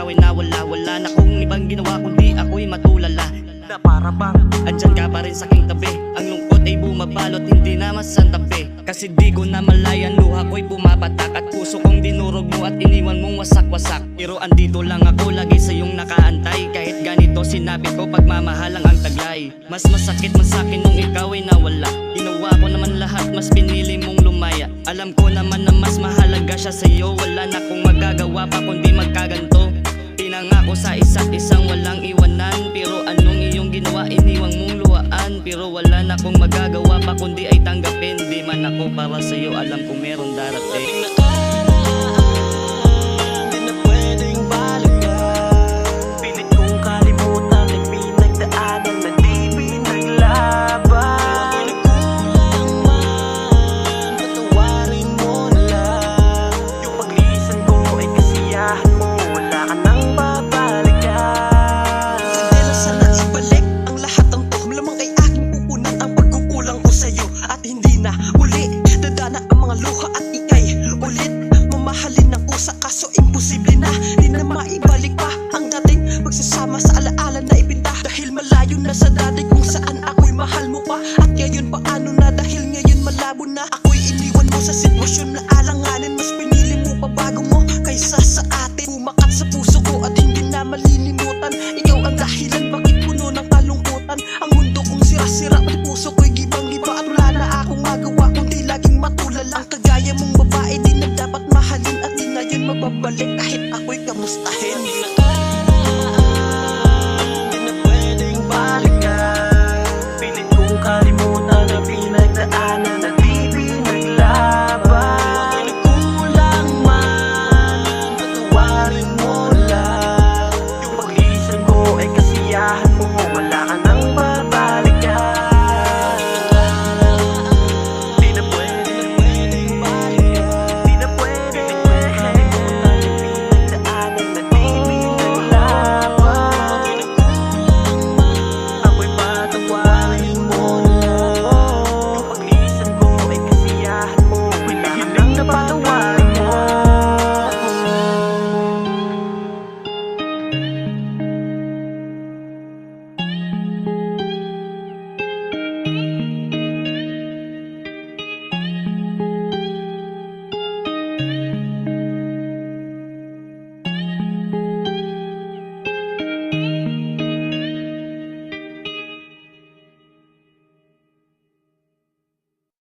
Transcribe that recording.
ikaw ay nawala. Wala na kong ibang ginawa kundi ako'y matulala na para bang andyan ka pa rin sa aking tabi. Ang lungkot ay bumabalot, hindi na masantabi. Kasi di ko na malayan, luha ko'y bumabatak. At puso kong dinurog mo at iniwan mong wasak-wasak. Pero andito lang ako, lagi sa iyong nakaantay. Kahit ganito sinabi ko, pagmamahalang ang taglay. Mas masakit man sa'kin nung ikaw ay nawala. Ginawa ko naman lahat, mas pinili mong lumaya. Alam ko naman na mas mahalaga siya sa'yo. Wala na kong magagawa pa kundi magkaganto. Pinangako sa isa't isang walang iwanan. Pero anong iyong ginawa, iniwang mong luhaan. Pero wala na kong magagawa pa kundi ay tanggapin. Di man ako para sa'yo, alam kong meron darating.